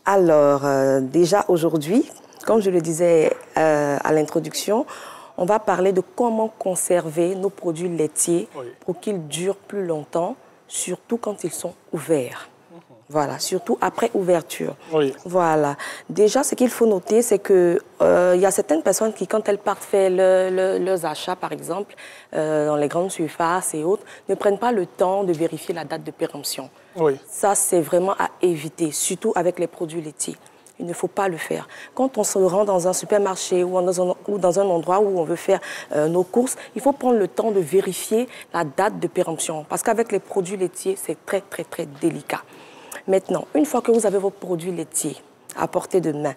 Alors, déjà aujourd'hui, comme je le disais à l'introduction, on va parler de comment conserver nos produits laitiers pour qu'ils durent plus longtemps, surtout quand ils sont ouverts. Voilà, surtout après ouverture. Voilà. Déjà, ce qu'il faut noter, c'est qu'il y a certaines personnes qui, quand elles partent faire leurs achats, par exemple, dans les grandes surfaces et autres, ne prennent pas le temps de vérifier la date de péremption. Ça, c'est vraiment à éviter, surtout avec les produits laitiers. Il ne faut pas le faire. Quand on se rend dans un supermarché ou dans un endroit où on veut faire nos courses, il faut prendre le temps de vérifier la date de péremption. Parce qu'avec les produits laitiers, c'est très, très, très délicat. Maintenant, une fois que vous avez vos produits laitiers à portée de main,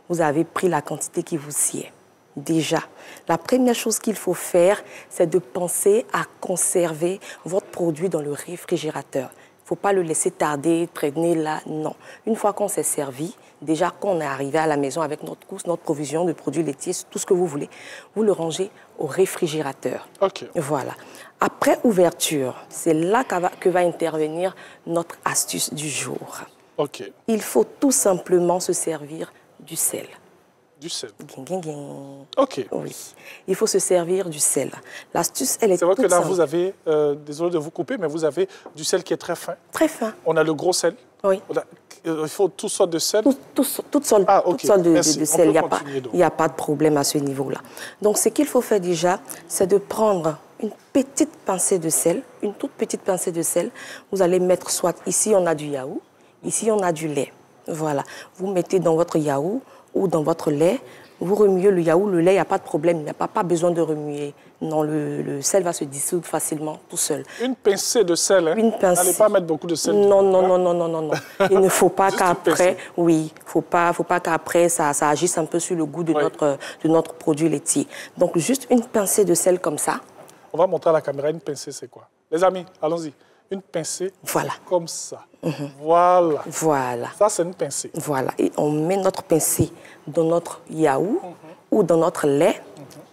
vous avez pris la quantité qui vous sied. Déjà, la première chose qu'il faut faire, c'est de penser à conserver votre produit dans le réfrigérateur. Il ne faut pas le laisser tarder, traîner là, non. Une fois qu'on s'est servi, déjà qu'on est arrivé à la maison avec notre course, notre provision de produits laitiers, tout ce que vous voulez, vous le rangez au réfrigérateur. Voilà. Après ouverture, c'est là que va intervenir notre astuce du jour. Il faut tout simplement se servir du sel. Du sel. Oui, il faut se servir du sel. L'astuce, elle est toute simple. C'est vrai que là, vous avez, désolé de vous couper, mais vous avez du sel qui est très fin. Très fin. On a le gros sel. Oui. Il faut toutes sortes de sel. Toutes sortes de sel. Il n'y a pas de problème à ce niveau-là. Donc, ce qu'il faut faire déjà, c'est de prendre une petite pincée de sel, une toute petite pincée de sel. Vous allez mettre soit ici, on a du yaourt, ici, on a du lait. Voilà. Vous mettez dans votre yaourt ou dans votre lait, vous remuez le yaourt, le lait, il n'y a pas de problème, il n'y a pas besoin de remuer. Non, le sel va se dissoudre facilement tout seul. Une pincée de sel, hein? Une pincée. N'allez pas mettre beaucoup de sel. Non. Il ne faut pas qu'après, faut pas qu'après ça agisse un peu sur le goût de notre produit laitier. Donc juste une pincée de sel comme ça. On va montrer à la caméra une pincée, c'est quoi? Les amis, allons-y. Une pincée comme ça. Voilà. Ça, c'est une pincée. Voilà. Et on met notre pincée dans notre yaourt ou dans notre lait.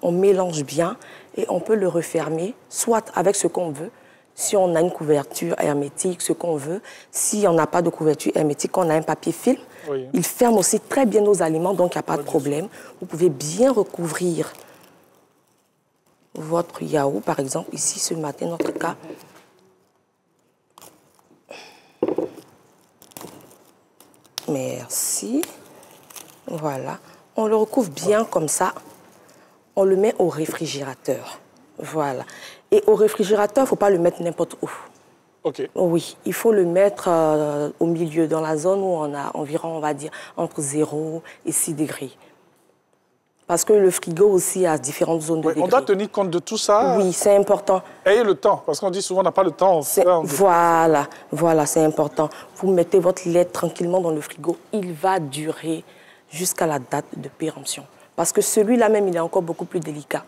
On mélange bien et on peut le refermer, soit avec ce qu'on veut. Si on a une couverture hermétique, ce qu'on veut. Si on n'a pas de couverture hermétique, on a un papier film. Il ferme aussi très bien nos aliments, donc il n'y a pas de problème. Vous pouvez bien recouvrir votre yaourt, par exemple. Ici, ce matin, notre cas. Merci. Voilà. On le recouvre bien comme ça. On le met au réfrigérateur. Voilà. Et au réfrigérateur, il ne faut pas le mettre n'importe où. Oui, il faut le mettre au milieu, dans la zone où on a environ, on va dire, entre 0 et 6 degrés. Parce que le frigo aussi a différentes zones de degrés. On doit tenir compte de tout ça. Oui, c'est important. Ayez le temps, parce qu'on dit souvent on n'a pas le temps. Voilà, c'est important. Vous mettez votre lait tranquillement dans le frigo. Il va durer jusqu'à la date de péremption. Parce que celui-là même, il est encore beaucoup plus délicat.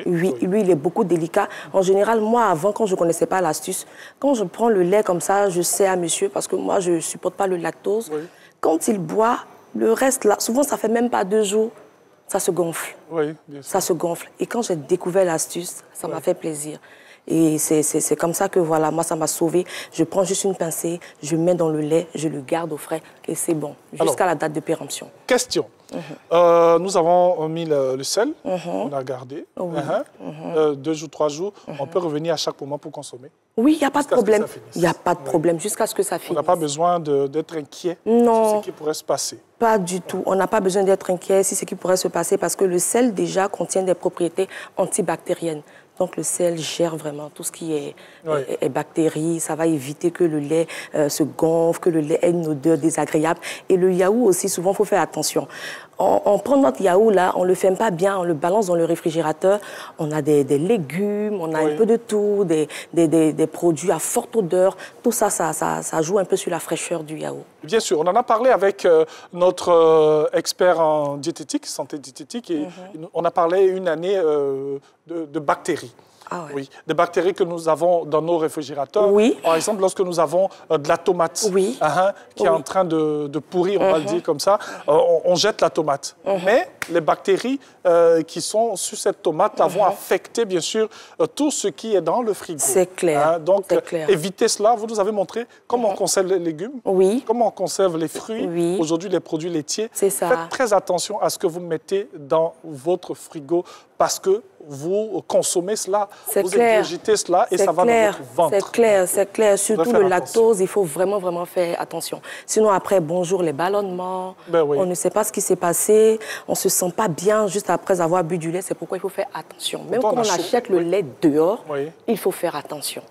Lui, il est beaucoup délicat. En général, moi, avant, quand je ne connaissais pas l'astuce, quand je prends le lait comme ça, je sais à monsieur, parce que moi, je ne supporte pas le lactose. Quand il boit, le reste, là, souvent, ça ne fait même pas 2 jours. Ça se gonfle. Bien sûr. Ça se gonfle. Et quand j'ai découvert l'astuce, ça m'a fait plaisir. Et c'est comme ça que, voilà, moi, ça m'a sauvé. Je prends juste une pincée, je mets dans le lait, je le garde au frais et c'est bon, jusqu'à la date de péremption. Question. Nous avons mis le sel, on a gardé. 2 jours, 3 jours, on peut revenir à chaque moment pour consommer. Oui, il n'y a pas de problème. Il n'y a pas de problème, jusqu'à ce que ça finisse. On n'a pas besoin d'être inquiet sur ce qui pourrait se passer. Pas du tout. On n'a pas besoin d'être inquiet sur ce qui pourrait se passer parce que le sel, déjà, contient des propriétés antibactériennes. Donc, le sel gère vraiment tout ce qui est bactéries. Ça va éviter que le lait se gonfle, que le lait ait une odeur désagréable. Et le yaourt aussi, souvent, il faut faire attention. On prend notre yaourt, là, on ne le ferme pas bien, on le balance dans le réfrigérateur. On a des légumes, on a un peu de tout, des produits à forte odeur. Tout ça, ça joue un peu sur la fraîcheur du yaourt. Bien sûr, on en a parlé avec notre expert en diététique, santé diététique, et on a parlé une année de bactéries. Ah ouais. Oui, des bactéries que nous avons dans nos réfrigérateurs. Oui. Par exemple, lorsque nous avons de la tomate oui. Qui est en train de pourrir, on va le dire comme ça, on jette la tomate. Mais les bactéries qui sont sur cette tomate vont affecter, bien sûr, tout ce qui est dans le frigo. C'est clair. Donc, clair. évitez cela. Vous nous avez montré comment on conserve les légumes, comment on conserve les fruits, aujourd'hui les produits laitiers. C'est ça. Faites très attention à ce que vous mettez dans votre frigo parce que vous consommez cela, vous ingurgitez cela et ça va dans votre ventre. C'est clair. Surtout le lactose, il faut vraiment faire attention. Sinon, après, bonjour les ballonnements, on ne sait pas ce qui s'est passé, on ne se sent pas bien juste après avoir bu du lait. C'est pourquoi il faut faire attention. Même quand on achète le lait dehors, il faut faire attention.